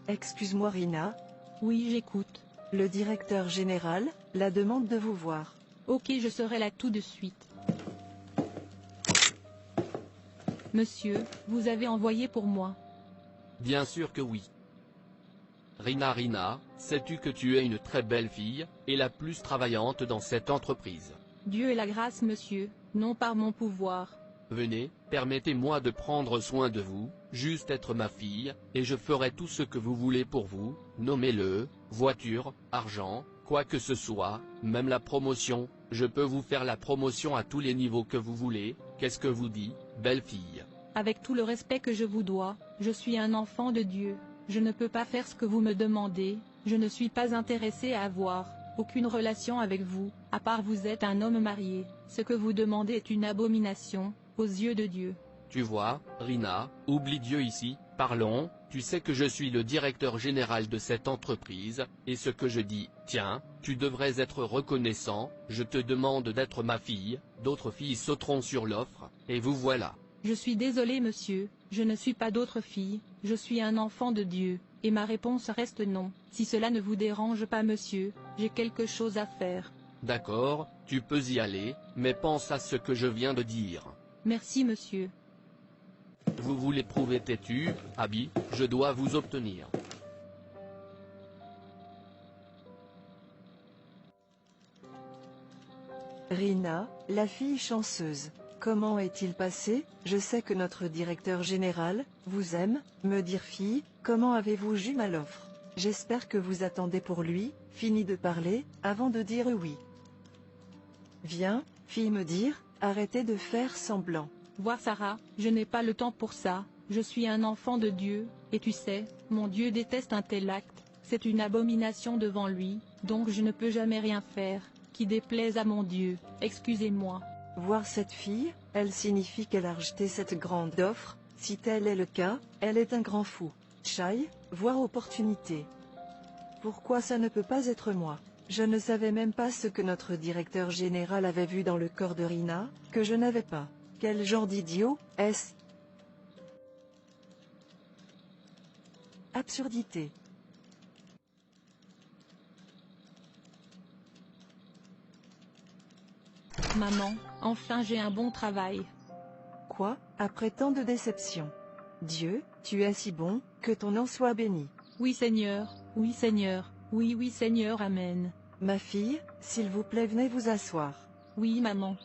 Excuse-moi Rina, Oui, j'écoute. le directeur général, la demande de vous voir. Ok, je serai là tout de suite. Monsieur, vous avez envoyé pour moi. Bien sûr que oui. Rina, sais-tu que tu es une très belle fille, et la plus travaillante dans cette entreprise. Dieu et la grâce, monsieur, non par mon pouvoir. Venez, permettez-moi de prendre soin de vous, juste être ma fille, et je ferai tout ce que vous voulez pour vous, nommez-le, voiture, argent, quoi que ce soit, même la promotion, je peux vous faire la promotion à tous les niveaux que vous voulez, qu'est-ce que vous dites, belle fille? Avec tout le respect que je vous dois, je suis un enfant de Dieu. Je ne peux pas faire ce que vous me demandez, je ne suis pas intéressé à avoir aucune relation avec vous, à part vous êtes un homme marié. Ce que vous demandez est une abomination aux yeux de Dieu. Tu vois, Rina, oublie Dieu ici, parlons, tu sais que je suis le directeur général de cette entreprise, et ce que je dis, tiens, tu devrais être reconnaissant, je te demande d'être ma fille, d'autres filles sauteront sur l'offre, et vous voilà. Je suis désolé monsieur, je ne suis pas d'autre fille, je suis un enfant de Dieu, et ma réponse reste non. Si cela ne vous dérange pas monsieur, j'ai quelque chose à faire. D'accord, tu peux y aller, mais pense à ce que je viens de dire. Merci monsieur. Vous voulez prouver têtu, Abby, je dois vous obtenir. Rina, la fille chanceuse. Comment est-il passé? Je sais que notre directeur général vous aime, me dire fille, comment avez-vous eu mal l'offre? J'espère que vous attendez pour lui, fini de parler, avant de dire oui. Viens, fille me dire, arrêtez de faire semblant. Voir Sarah, je n'ai pas le temps pour ça, je suis un enfant de Dieu, et tu sais, mon Dieu déteste un tel acte, c'est une abomination devant lui, donc je ne peux jamais rien faire, qui déplaise à mon Dieu, excusez-moi. Voir cette fille, elle signifie qu'elle a rejeté cette grande offre, si tel est le cas, elle est un grand fou. Chai, voir opportunité. Pourquoi ça ne peut pas être moi? Je ne savais même pas ce que notre directeur général avait vu dans le corps de Rina, que je n'avais pas. Quel genre d'idiot, est-ce? Absurdité. Maman, enfin j'ai un bon travail. Quoi, après tant de déceptions? Dieu, tu es si bon, que ton nom soit béni. Oui Seigneur, oui Seigneur, oui oui Seigneur, Amen. Ma fille, s'il vous plaît venez vous asseoir. Oui maman.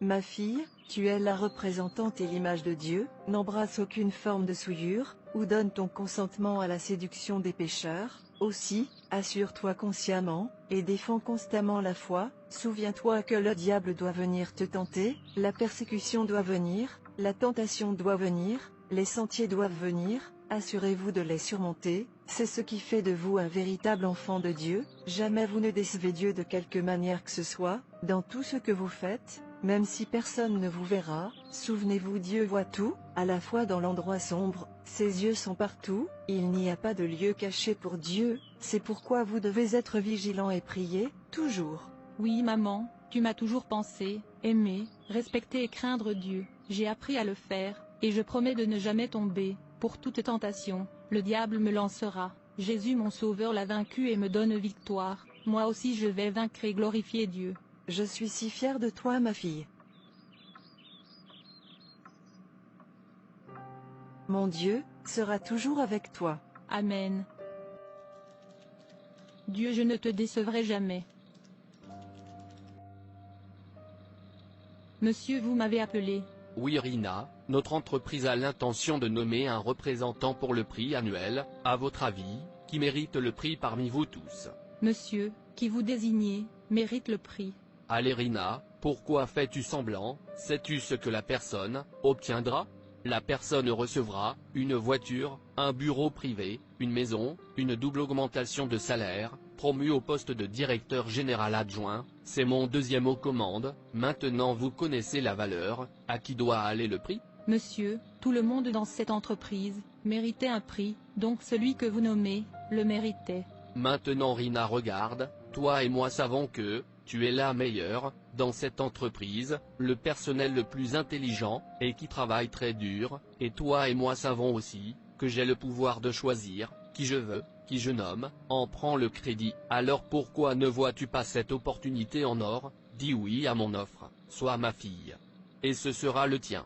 Ma fille, tu es la représentante et l'image de Dieu, n'embrasse aucune forme de souillure, ou donne ton consentement à la séduction des pécheurs. Aussi, assure-toi consciemment, et défends constamment la foi. Souviens-toi que le diable doit venir te tenter, la persécution doit venir, la tentation doit venir, les sentiers doivent venir, assurez-vous de les surmonter, c'est ce qui fait de vous un véritable enfant de Dieu. Jamais vous ne décevez Dieu de quelque manière que ce soit, dans tout ce que vous faites. Même si personne ne vous verra, souvenez-vous Dieu voit tout, à la fois dans l'endroit sombre, ses yeux sont partout, il n'y a pas de lieu caché pour Dieu, c'est pourquoi vous devez être vigilant et prier, toujours. Oui maman, tu m'as toujours pensé, aimé, respecté et craindre Dieu, j'ai appris à le faire, et je promets de ne jamais tomber, pour toute tentation, le diable me lancera, Jésus mon sauveur l'a vaincu et me donne victoire, moi aussi je vais vaincre et glorifier Dieu. Je suis si fière de toi ma fille. Mon Dieu sera toujours avec toi. Amen. Dieu, je ne te décevrai jamais. Monsieur, vous m'avez appelé. Oui Rina, notre entreprise a l'intention de nommer un représentant pour le prix annuel, à votre avis, qui mérite le prix parmi vous tous? Monsieur, qui vous désignez, mérite le prix. Allez Rina, pourquoi fais-tu semblant? Sais-tu ce que la personne obtiendra? La personne recevra une voiture, un bureau privé, une maison, une double augmentation de salaire, promu au poste de directeur général adjoint. C'est mon deuxième aux commandes. Maintenant vous connaissez la valeur. À qui doit aller le prix? Monsieur, tout le monde dans cette entreprise méritait un prix, donc celui que vous nommez le méritait. Maintenant Rina regarde, toi et moi savons que tu es la meilleure, dans cette entreprise, le personnel le plus intelligent, et qui travaille très dur, et toi et moi savons aussi, que j'ai le pouvoir de choisir, qui je veux, qui je nomme, en prend le crédit. Alors pourquoi ne vois-tu pas cette opportunité en or? Dis oui à mon offre, sois ma fille. Et ce sera le tien.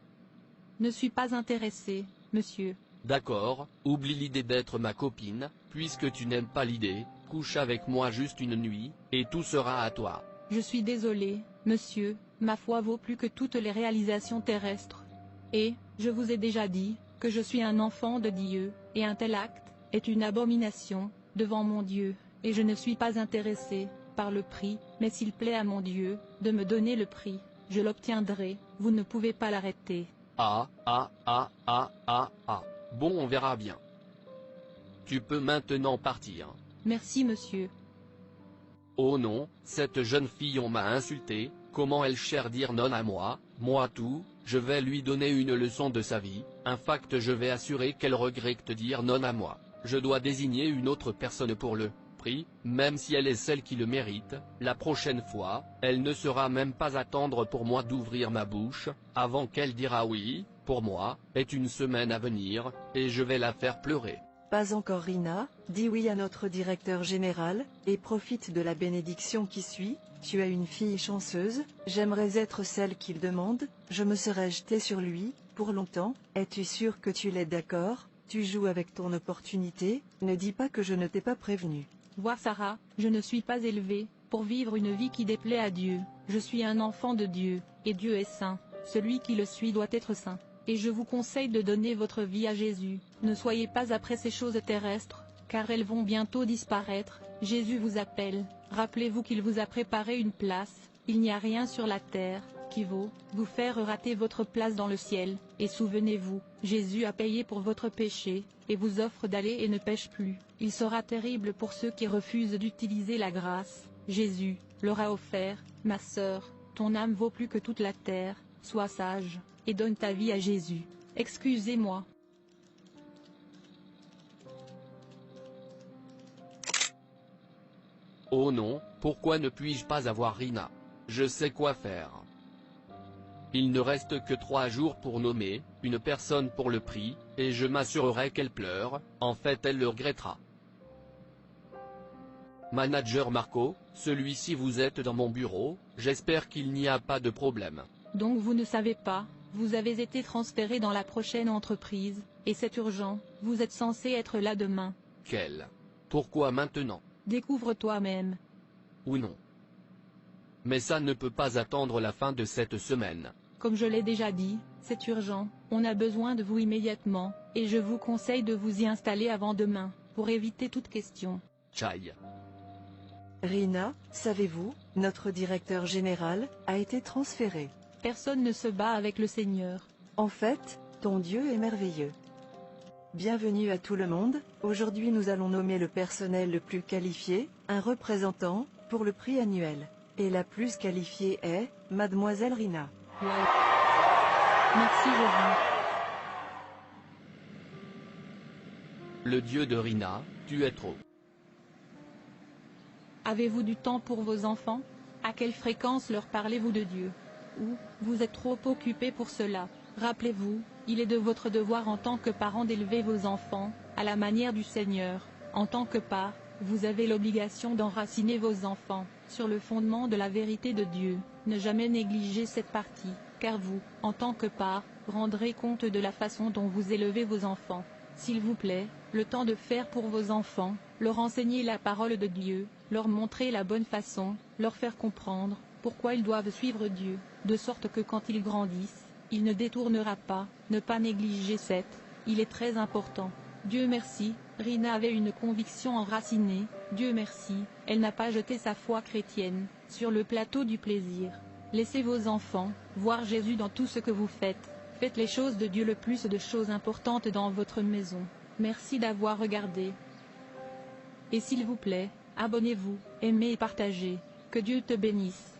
Ne suis pas intéressé, monsieur. D'accord, oublie l'idée d'être ma copine, puisque tu n'aimes pas l'idée, couche avec moi juste une nuit, et tout sera à toi. Je suis désolé, monsieur, ma foi vaut plus que toutes les réalisations terrestres. Et, je vous ai déjà dit, que je suis un enfant de Dieu, et un tel acte est une abomination devant mon Dieu, et je ne suis pas intéressé par le prix, mais s'il plaît à mon Dieu de me donner le prix, je l'obtiendrai, vous ne pouvez pas l'arrêter. Ah. Bon, on verra bien. Tu peux maintenant partir. Merci monsieur. Oh non, cette jeune fille on m'a insulté, comment elle cherche dire non à moi tout, je vais lui donner une leçon de sa vie, un fact je vais assurer qu'elle regrette dire non à moi, je dois désigner une autre personne pour le prix, même si elle est celle qui le mérite, la prochaine fois, elle ne sera même pas attendre pour moi d'ouvrir ma bouche, avant qu'elle dira oui, pour moi, est une semaine à venir, et je vais la faire pleurer. Pas encore Rina, dis oui à notre directeur général, et profite de la bénédiction qui suit. Tu as une fille chanceuse, j'aimerais être celle qu'il demande, je me serais jetée sur lui, pour longtemps. Es-tu sûr que tu l'es? D'accord, tu joues avec ton opportunité, ne dis pas que je ne t'ai pas prévenu. Vois Sarah, je ne suis pas élevée pour vivre une vie qui déplaît à Dieu, je suis un enfant de Dieu, et Dieu est saint, celui qui le suit doit être saint. Et je vous conseille de donner votre vie à Jésus, ne soyez pas après ces choses terrestres, car elles vont bientôt disparaître. Jésus vous appelle, rappelez-vous qu'il vous a préparé une place, il n'y a rien sur la terre qui vaut vous faire rater votre place dans le ciel, et souvenez-vous, Jésus a payé pour votre péché, et vous offre d'aller et ne pêche plus. Il sera terrible pour ceux qui refusent d'utiliser la grâce. Jésus leur a offert, ma sœur, ton âme vaut plus que toute la terre, sois sage, et donne ta vie à Jésus. Excusez-moi. Oh non, pourquoi ne puis-je pas avoir Rina? Je sais quoi faire. Il ne reste que 3 jours pour nommer une personne pour le prix, et je m'assurerai qu'elle pleure, en fait elle le regrettera. Manager Marco, celui-ci vous êtes dans mon bureau, j'espère qu'il n'y a pas de problème. Donc vous ne savez pas, vous avez été transféré dans la prochaine entreprise, et c'est urgent, vous êtes censé être là demain. Quel? Pourquoi maintenant? Découvre toi-même. Ou non. Mais ça ne peut pas attendre la fin de cette semaine. Comme je l'ai déjà dit, c'est urgent, on a besoin de vous immédiatement, et je vous conseille de vous y installer avant demain, pour éviter toute question. Tchaï. Rina, savez-vous, notre directeur général a été transféré. Personne ne se bat avec le Seigneur. En fait, ton Dieu est merveilleux. Bienvenue à tout le monde, aujourd'hui nous allons nommer le personnel le plus qualifié, un représentant, pour le prix annuel. Et la plus qualifiée est, Mademoiselle Rina. Wow. Merci Jésus. Le Dieu de Rina, tu es trop. Avez-vous du temps pour vos enfants? À quelle fréquence leur parlez-vous de Dieu? Ou, vous êtes trop occupé pour cela? Rappelez-vous, il est de votre devoir en tant que parent d'élever vos enfants, à la manière du Seigneur. En tant que parent, vous avez l'obligation d'enraciner vos enfants, sur le fondement de la vérité de Dieu. Ne jamais négliger cette partie, car vous, en tant que parent, rendrez compte de la façon dont vous élevez vos enfants. S'il vous plaît, le temps de faire pour vos enfants, leur enseigner la parole de Dieu, leur montrer la bonne façon, leur faire comprendre pourquoi ils doivent suivre Dieu, de sorte que quand ils grandissent, il ne détournera pas, ne pas négliger cette, il est très important. Dieu merci, Rina avait une conviction enracinée, Dieu merci, elle n'a pas jeté sa foi chrétienne, sur le plateau du plaisir. Laissez vos enfants, voir Jésus dans tout ce que vous faites, faites les choses de Dieu le plus de choses importantes dans votre maison. Merci d'avoir regardé. Et s'il vous plaît, abonnez-vous, aimez et partagez, que Dieu te bénisse.